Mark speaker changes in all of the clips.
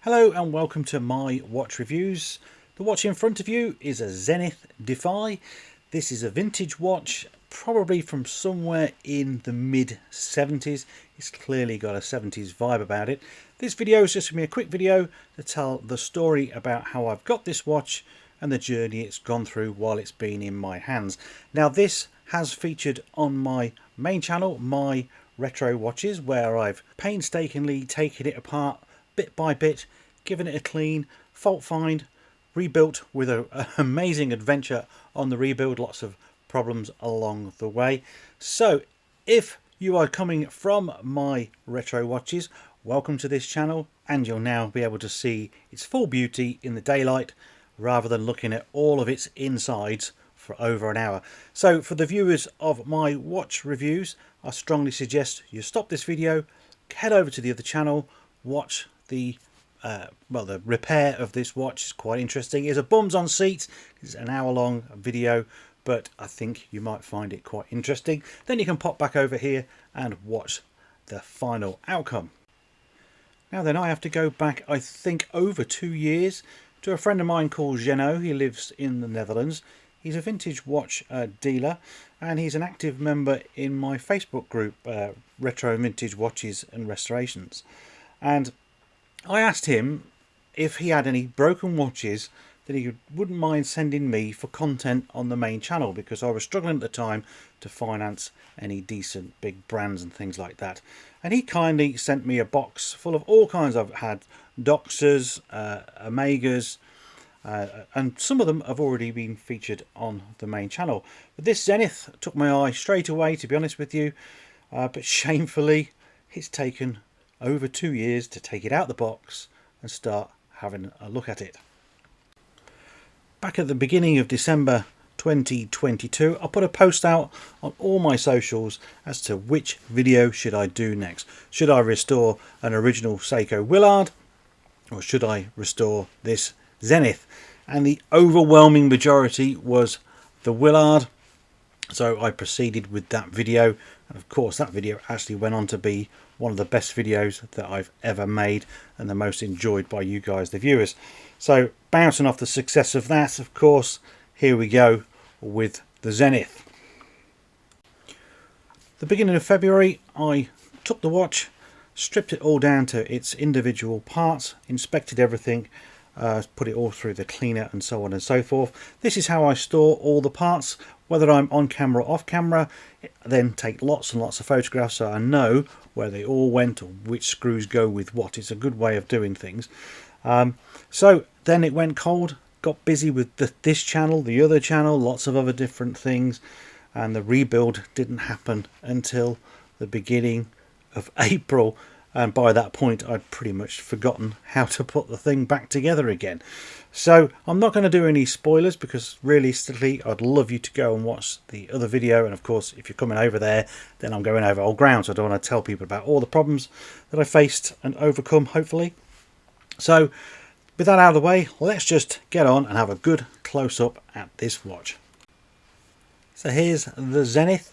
Speaker 1: Hello and welcome to my watch reviews. The watch in front of you is a Zenith Defy. This is a vintage watch, probably from somewhere in the mid 70s. It's clearly got a 70s vibe about it. This video is just going to be a quick video to tell the story about how I've got this watch and the journey it's gone through while it's been in my hands. Now this has featured on my main channel, my retro watches, where I've painstakingly taken it apart bit by bit, given it a clean, fault find, rebuilt with an amazing adventure on the rebuild, lots of problems along the way. So if you are coming from my retro watches, welcome to this channel, and you'll now be able to see its full beauty in the daylight rather than looking at all of its insides for over an hour. So for the viewers of my watch reviews, I strongly suggest you stop this video, head over to the other channel, watch the repair of this watch. Is quite interesting. It's a bums on seats. It's an hour-long video, but I think you might find it quite interesting. Then you can pop back over here and watch the final outcome. Now then, I have to go back, I think, over 2 years to a friend of mine called Geno. He lives in the Netherlands. He's a vintage watch dealer, and he's an active member in my Facebook group, Retro Vintage Watches and Restorations. And I asked him if he had any broken watches that he wouldn't mind sending me for content on the main channel, because I was struggling at the time to finance any decent big brands and things like that. And he kindly sent me a box full of all kinds. I've had Doxers, Omegas, and some of them have already been featured on the main channel. But this Zenith took my eye straight away, to be honest with you, but shamefully it's taken over 2 years to take it out the box and start having a look at it. Back at the beginning of December 2022, I put a post out on all my socials as to which video should I do next. Should I restore an original Seiko Willard, or should I restore this Zenith? And the overwhelming majority was the Willard, so I proceeded with that video. And of course that video actually went on to be one of the best videos that I've ever made and the most enjoyed by you guys, the viewers. So bouncing off the success of that, of course, here we go with the Zenith. The beginning of February, I took the watch, stripped it all down to its individual parts, inspected everything, put it all through the cleaner and so on and so forth. This is how I store all the parts, whether I'm on camera or off camera. Then take lots and lots of photographs so I know where they all went or which screws go with what. It's a good way of doing things. So then it went cold, got busy with this channel, the other channel, lots of other different things, and the rebuild didn't happen until the beginning of April. And by that point I'd pretty much forgotten how to put the thing back together again. So I'm not going to do any spoilers, because realistically I'd love you to go and watch the other video. And of course, if you're coming over there, then I'm going over old ground, so I don't want to tell people about all the problems that I faced and overcome, hopefully. So with that out of the way, let's just get on and have a good close-up at this watch. So here's the Zenith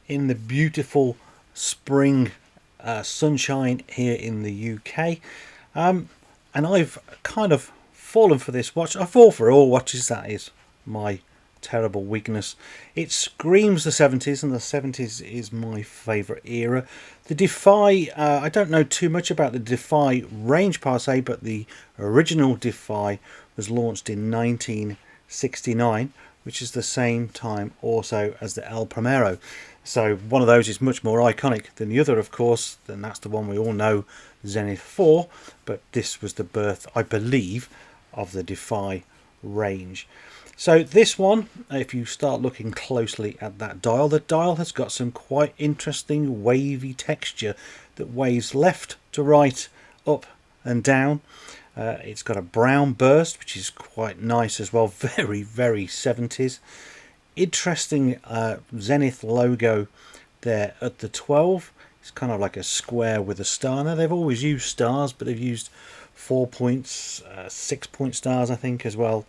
Speaker 1: in the beautiful spring sunshine here in the UK, and I've kind of fallen for this watch. I fall for all watches, that is my terrible weakness. It screams the 70s, and the 70s is my favourite era. The Defy, I don't know too much about the Defy range per se, but the original Defy was launched in 1969, which is the same time also as the El Primero. So one of those is much more iconic than the other, of course, and that's the one we all know, Zenith 4. But this was the birth, I believe, of the Defy range. So this one, if you start looking closely at that dial, the dial has got some quite interesting wavy texture that waves left to right, up and down. It's got a brown burst, which is quite nice as well. Very, very 70s. Interesting Zenith logo there at the 12. It's kind of like a square with a star. Now they've always used stars, but they've used 4 points, 6 point stars, I think, as well.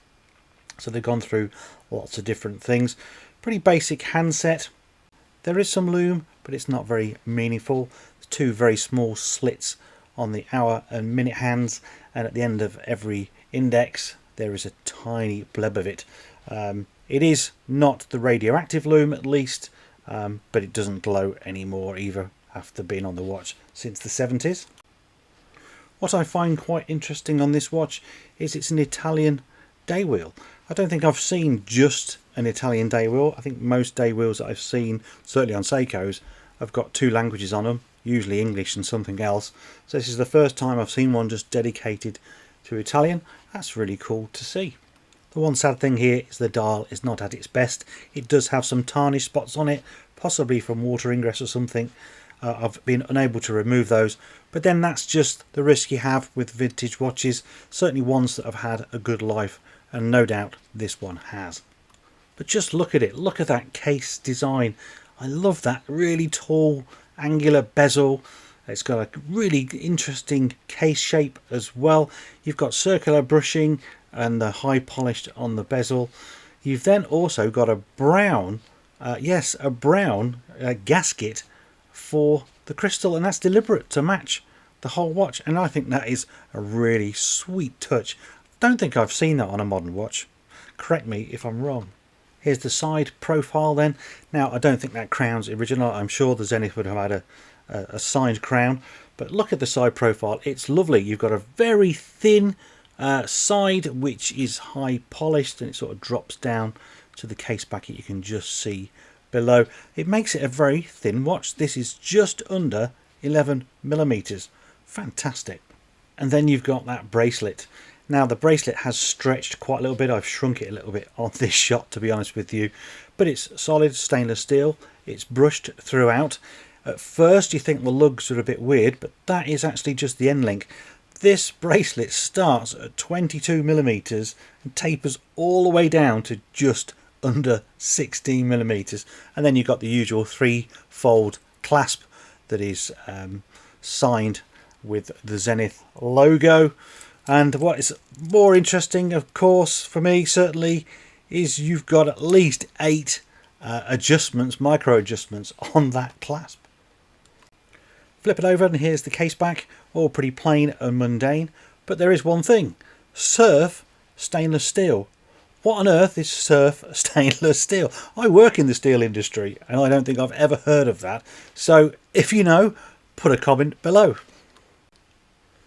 Speaker 1: So they've gone through lots of different things. Pretty basic handset. There is some lume, but it's not very meaningful. There's two very small slits on the hour and minute hands, and at the end of every index there is a tiny bleb of it. It is not the radioactive lume, at least, but it doesn't glow anymore either after being on the watch since the 70s. What I find quite interesting on this watch is it's an Italian day wheel. I don't think I've seen just an Italian day wheel. I think most day wheels that I've seen, certainly on Seiko's, have got two languages on them, usually English and something else. So this is the first time I've seen one just dedicated to Italian. That's really cool to see. The one sad thing here is the dial is not at its best. It does have some tarnish spots on it, possibly from water ingress or something. I've been unable to remove those, but then that's just the risk you have with vintage watches, certainly ones that have had a good life, and no doubt this one has. But just look at it, look at that case design. I love that really tall angular bezel. It's got a really interesting case shape as well. You've got circular brushing and the high polished on the bezel. You've then also got a brown, gasket for the crystal, and that's deliberate to match the whole watch, and I think that is a really sweet touch. Don't think I've seen that on a modern watch. Correct me if I'm wrong. Here's the side profile then. Now I don't think that crown's original. I'm sure the Zenith would have had a signed crown, but look at the side profile. It's lovely. You've got a very thin side which is high polished, and it sort of drops down to the case back. You can just see below. It makes it a very thin watch. This is just under 11mm. Fantastic. And then you've got that bracelet. Now the bracelet has stretched quite a little bit. I've shrunk it a little bit on this shot, to be honest with you, but it's solid stainless steel. It's brushed throughout. At first you think the lugs are a bit weird, but that is actually just the end link. This bracelet starts at 22mm and tapers all the way down to just under 16mm, and then you've got the usual three-fold clasp that is signed with the Zenith logo. And what is more interesting, of course, for me certainly, is you've got at least 8 adjustments, micro adjustments on that clasp. Flip it over and here's the case back, all pretty plain and mundane, but there is one thing: surf stainless steel. What on earth is surf stainless steel? I work in the steel industry and I don't think I've ever heard of that. So if you know, put a comment below.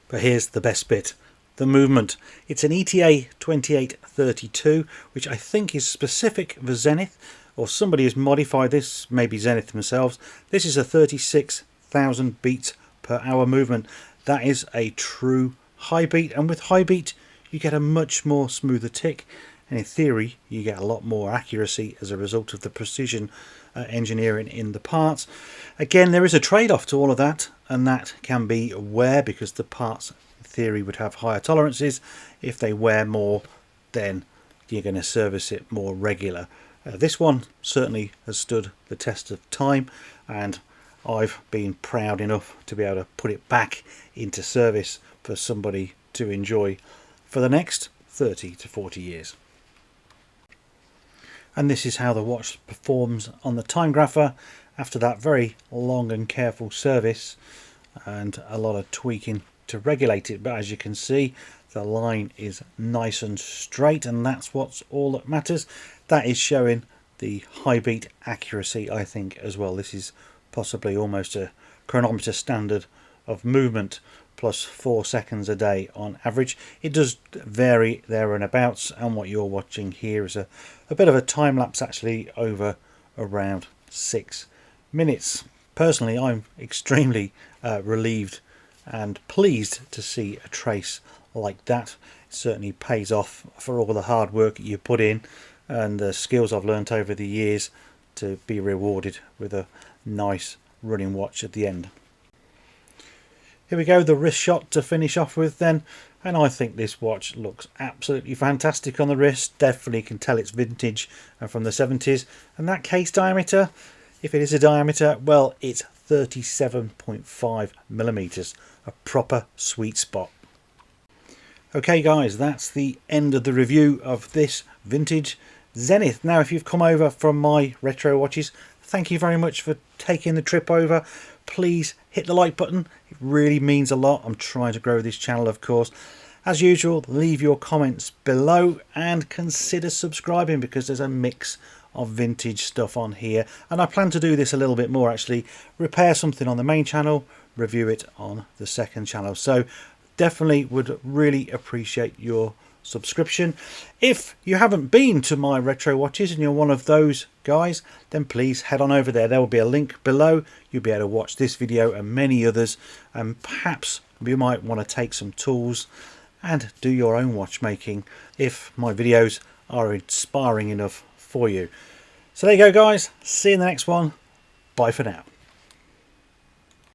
Speaker 1: But here's the best bit: the movement. It's an ETA 2832, which I think is specific for Zenith, or somebody has modified this, maybe Zenith themselves. This is a 36,000 beats per hour movement. That is a true high beat, and with high beat you get a much more smoother tick, and in theory you get a lot more accuracy as a result of the precision engineering in the parts. Again, there is a trade-off to all of that, and that can be wear, because the parts in theory would have higher tolerances. If they wear more, then you're going to service it more regular. This one certainly has stood the test of time, and I've been proud enough to be able to put it back into service for somebody to enjoy for the next 30 to 40 years. And this is how the watch performs on the time grapher after that very long and careful service and a lot of tweaking to regulate it. But as you can see, the line is nice and straight, and that's what's all that matters. That is showing the high beat accuracy, I think, as well. This is possibly almost a chronometer standard of movement, plus 4 seconds a day on average. It does vary there and abouts, and what you're watching here is a bit of a time lapse, actually, over around 6 minutes. Personally, I'm extremely relieved and pleased to see a trace like that. It certainly pays off for all the hard work you put in and the skills I've learnt over the years to be rewarded with a nice running watch at the end. Here we go, the wrist shot to finish off with then, and I think this watch looks absolutely fantastic on the wrist. Definitely can tell it's vintage and from the 70s, and that case diameter, if it is a diameter, well, it's 37.5mm, a proper sweet spot. Okay guys, that's the end of the review of this vintage Zenith. Now if you've come over from my retro watches, thank you very much for taking the trip over. please hit the like button. It really means a lot. I'm trying to grow this channel, of course. As usual, leave your comments below and consider subscribing, because there's a mix of vintage stuff on here, and I plan to do this a little bit more, actually repair something on the main channel, review it on the second channel. So definitely would really appreciate your subscription. If you haven't been to my retro watches and you're one of those guys, then please head on over there. There will be a link below. You'll be able to watch this video and many others, and perhaps you might want to take some tools and do your own watchmaking if my videos are inspiring enough for you. So there you go, guys. See you in the next one. Bye for now.